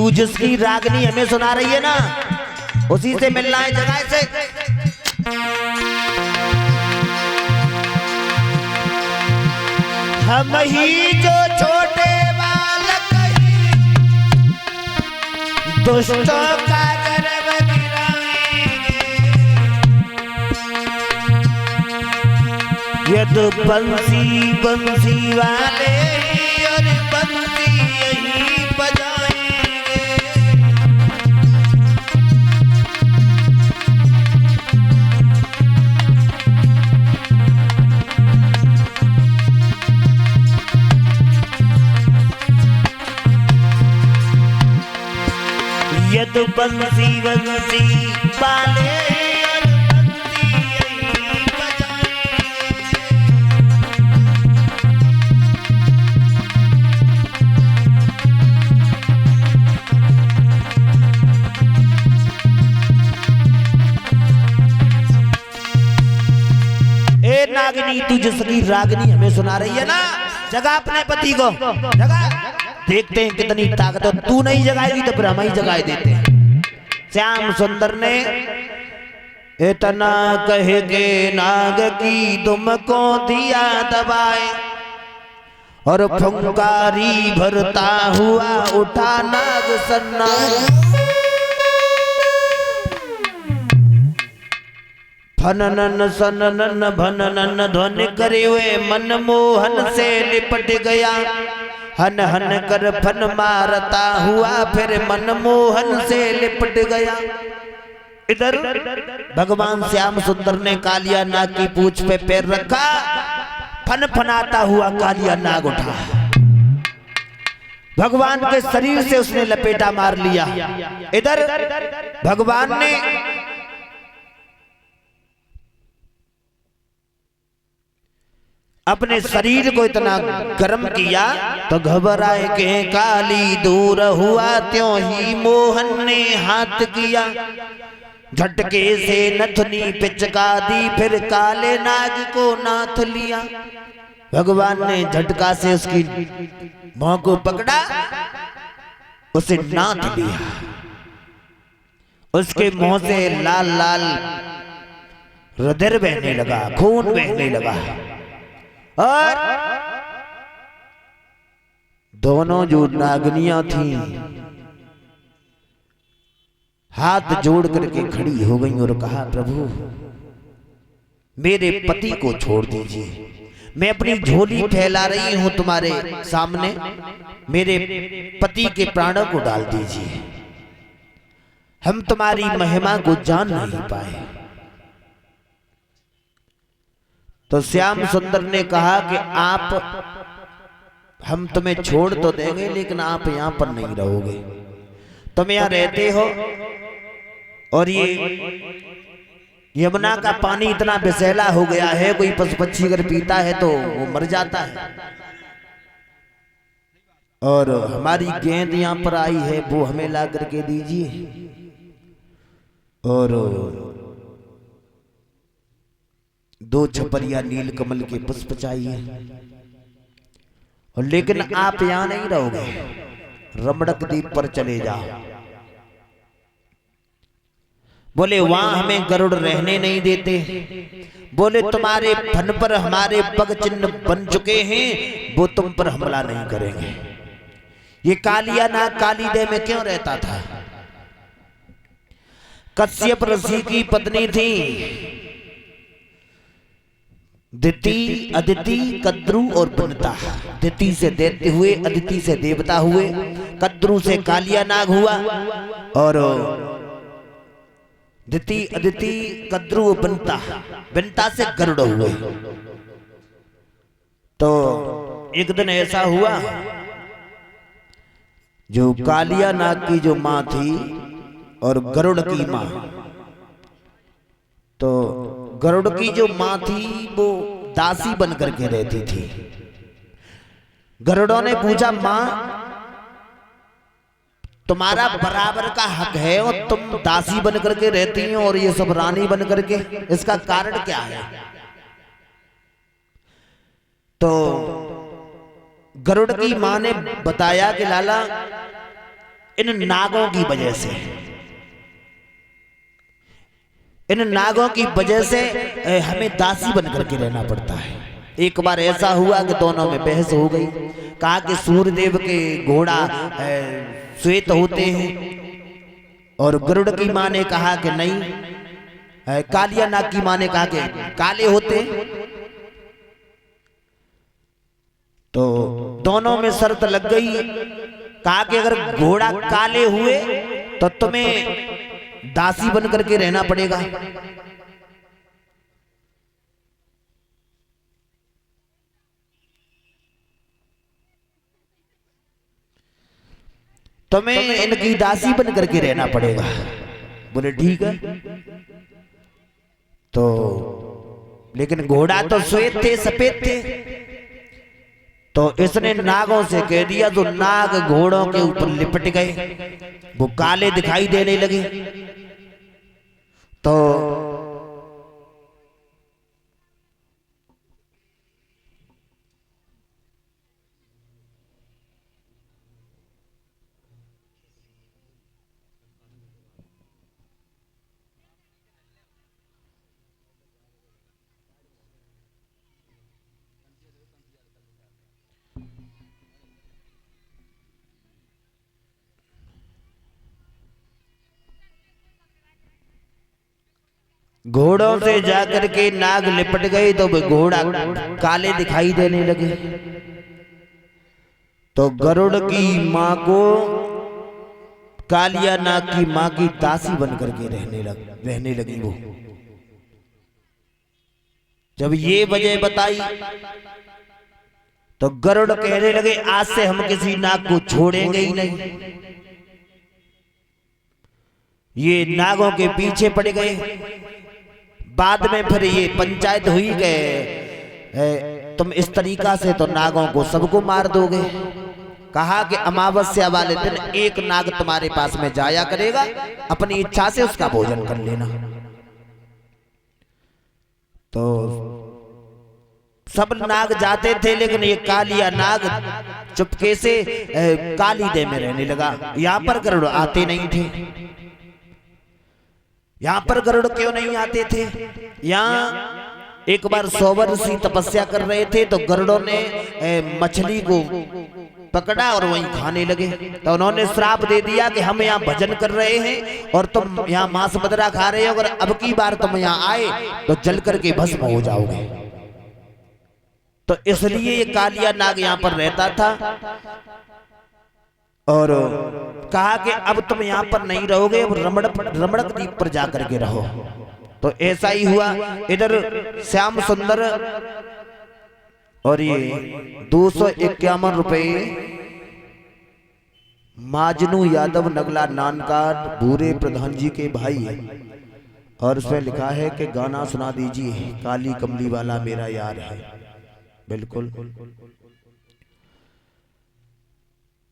तू जिसकी रागनी हमें सुना रही है ना, उसी से मिलना है जगह से। हम ही जो छोटे बालक दुष्टों का गर्व गिराएंगे, यदि बंसी बंसी वाले और बंसी यही बजाएंगे। यदि बंसी बंसी वाले नागिनी, तू जिसकी रागनी हमें सुना रही है ना, जगा अपने पति को, जगा। देखते हैं कितनी ताकत है। तू नहीं जगाएगी तो फिर हम ही जगाए देते हैं। श्याम सुंदर ने इतना कह के नाग की तुमको दिया दबाए, और फुंकारी भरता हुआ उठा नाग सन्नाटा। फननन सननन भननन ध्वनि करे हुए मनमोहन से लिपट गया। हन हन कर फन मारता हुआ फिर मनमोहन से लिपट गया। इधर भगवान श्याम सुंदर ने कालिया नाग की पूंछ पे पैर रखा, फन फनाता हुआ कालिया नाग उठा, भगवान के शरीर से उसने लपेटा मार लिया। इधर भगवान ने अपने शरीर को इतना गर्म किया तो घबराए के काली दूर हुआ, त्यों ही मोहन ने हाथ किया। झटके से नथनी पिचका दी, फिर काले नाग को नाथ लिया। भगवान ने झटका से उसकी भौं को पकड़ा, उसे नाथ लिया। उसके मुंह से लाल लाल रुधिर बहने लगा, खून बहने लगा, और दोनों जो नागनियां थीं हाथ जोड़ करके खड़ी हो गईं और कहा, प्रभु मेरे पति को छोड़ दीजिए, मैं अपनी झोली फैला रही हूं तुम्हारे सामने, मेरे पति के प्राणों को डाल दीजिए, हम तुम्हारी महिमा को जान नहीं पाए। तो श्याम सुंदर ने कहा कि हम तुम्हें छोड़ तो देंगे, लेकिन आप यहां पर नहीं रहोगे। तुम यहां रहते हो और ये यमुना का पानी इतना विषैला हो गया है, कोई पशु पक्षी अगर पीता है तो वो मर जाता है। और हमारी गेंद यहां पर आई है, वो हमें ला करके दीजिए। और 2 छपरिया नील कमल के पुष्प चाहिए। और लेकिन आप यहां नहीं रहोगे, रमणक द्वीप पर चले जाओ। बोले वहां हमें गरुड़ रहने नहीं देते। बोले तुम्हारे फन पर हमारे पग चिन्ह बन चुके हैं, वो तुम पर हमला नहीं करेंगे। ये कालिया नाग कालीदेह में क्यों रहता था? कश्यप ऋषि की पत्नी थी दिति, अदिति, कद्रू और वनिता। दिति से दैत्य हुए, अदिति से देवता हुए, कद्रू से कालिया नाग हुआ, और दिति, अदिति, कद्रू, वनिता, वनिता से गरुड़ हुए। तो एक दिन ऐसा हुआ, जो कालिया नाग की जो मां थी और गरुड़ की मां, तो गरुड़ की जो मां थी वो दासी बन करके रहती थी। गरुड़ों ने पूछा, मां तुम्हारा बराबर का हक है और तुम दासी बन करके रहती हो और ये सब रानी बन करके, इसका कारण क्या है? तो गरुड़ की मां ने बताया कि लाला इन नागों की वजह से, इन नागों की वजह से हमें दासी बन करके रहना पड़ता है। एक बार ऐसा हुआ कि दोनों में बहस हो गई। कहा कि सूर्यदेव के घोड़ा श्वेत होते हैं और गरुड़ की मां ने कहा कि नहीं, कालिया नाग की मां ने कहा कि काले होते। तो दोनों में शर्त लग गई। कहा कि अगर घोड़ा काले हुए तो तुम्हें दासी बन करके रहना पड़ेगा। तुम्हें इनकी दासी बन करके रहना पड़ेगा। बोले ठीक है। तो लेकिन घोड़ा तो श्वेत थे, सफेद थे। तो इसने नागों से कह दिया, तो नाग घोड़ों के ऊपर लिपट गए, वो काले दिखाई देने लगे। तो घोड़ों से जाकर के नाग लिपट गए, तो घोड़ा काले दिखाई देने लगे। तो गरुड़ की मां को कालिया नाग की मां की दासी बनकर के रहने लगी वो। जब ये वजह बताई तो गरुड़ कहने लगे, आज से हम किसी नाग को छोड़ेंगे ही नहीं। ये नागों के पीछे पड़ गए। बाद में फिर ये पंचायत हुई कि तुम इस तरीका से तो नागों को सबको मार दोगे। कहा कि अमावस्या वाले दिन एक नाग तुम्हारे पास में जाया करेगा, अपनी इच्छा से उसका भोजन कर लेना। तो सब नाग जाते थे, लेकिन ये कालिया नाग चुपके से काली देह में रहने लगा। यहां पर गरुड़ आते नहीं थे। यहां पर गरुड़ क्यों नहीं आते थे? यहां एक बार 100 वर्ष तपस्या कर रहे थे, तो गरुड़ों ने मछली को पकड़ा और वहीं खाने लगे। तो उन्होंने श्राप दे दिया कि हम यहाँ भजन कर रहे हैं और तुम यहाँ मांस मदरा खा रहे हो, अगर अब की बार तुम यहाँ आए तो जल करके भस्म हो जाओगे। तो इसलिए ये कालिया नाग यहाँ पर रहता था और कहा कि अब तुम यहाँ पर नहीं रहोगे, अब रमणक द्वीप पर जाकर के रहो। तो ऐसा ही हुआ। इधर श्याम सुंदर और ये 251 रुपए माजनू यादव नगला नानकाट भूरे प्रधान जी के भाई है, और उसमें लिखा है कि गाना सुना दीजिए, काली कमली वाला मेरा यार है। बिल्कुल।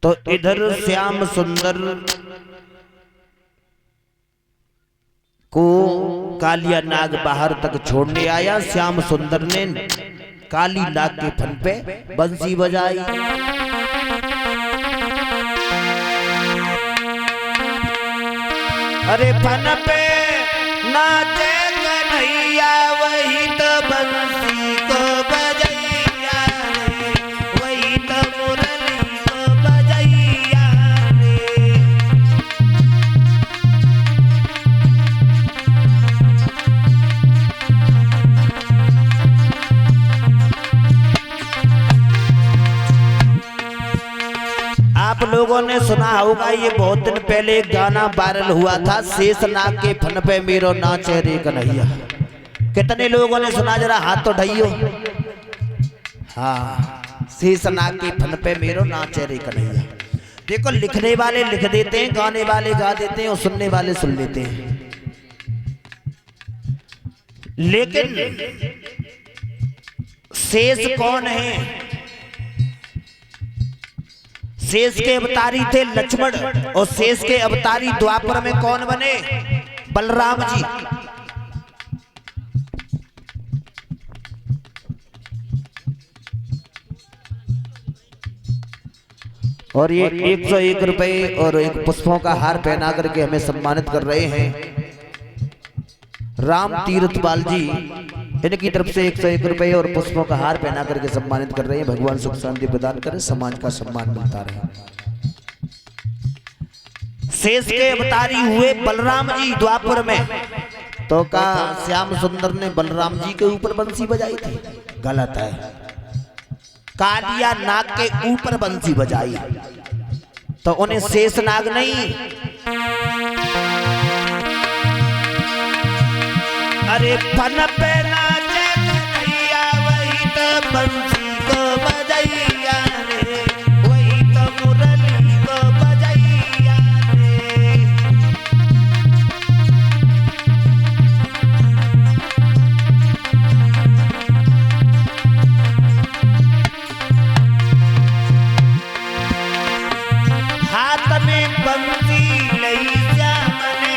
तो इधर श्याम सुंदर को कालिया नाग बाहर तक छोड़ने आया। श्याम सुंदर ने काली नाग के फन पे बंसी बजाई। अरे फन पे नाचे कन्हैया, वही तो बंसी को बजैया रे, वही तो मुरली को बजैया रे। आप लोगों ने सुना होगा, ये बहुत दिन पहले एक गाना वायरल हुआ था, शेषनाग के फन पे मेरो नाचे रे कन्हैया। कितने लोगों ने सुना? जरा हाथ तो ढाइयो। हाँ, शेषनाग के फन पे मेरो नाचे रे कन्हैया। देखो, लिखने वाले लिख देते हैं, गाने वाले गा देते हैं और सुनने वाले सुन लेते हैं। लेकिन शेष कौन है? शेष के अवतारी थे लक्ष्मण, और शेष के अवतारी द्वापर में कौन बने? बलराम जी। और ये 101 रुपए और एक पुष्पों का हार पहना करके हमें सम्मानित कर रहे हैं राम तीर्थपाल जी। इनकी तरफ से 101 रुपए और पुष्पों का हार पहना करके सम्मानित कर रहे हैं। भगवान सुख शांति प्रदान करें, समाज का सम्मान मिलता रहे। शेष के अवतारी हुए बलराम जी द्वापर में, तो का श्याम सुंदर ने बलराम जी के ऊपर बंसी बजाई थी? गलत है। कालिया नाग के ऊपर बंसी बजाई, तो उन्हें शेष नाग नहीं, अरे फन पे नाचे कन्हैया वही तो बंसी को बजैया रे, वही तो मुरली को बजैया रे। हाथ में बंसी लई श्याम ने,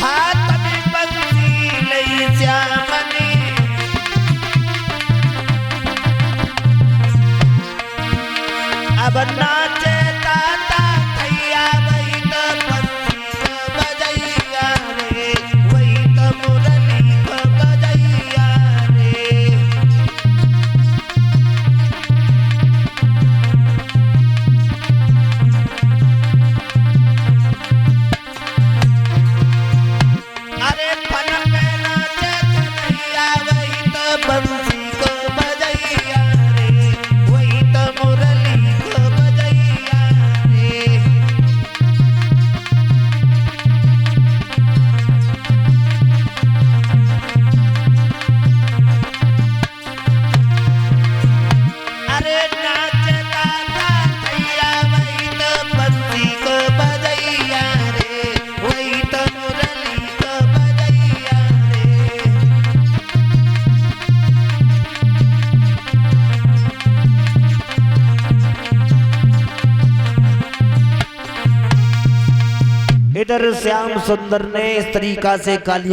हाथ में बंसी लई श्याम ने, अब नाचे ताता थैया वही तो बंसी को बजैया रे, वही तो मुरली को बजैया रे। अरे फन पे नाचे कन्हैया वही तो बंसी को बजैया रे, वही तो मुरली को बजैया रे। अरे नाचे ताता थैया वही तो बंसी को बजैया रे, वही तो मुरली को बजैया रे। इधर श्याम सुंदर ने इस तरीका से कालिया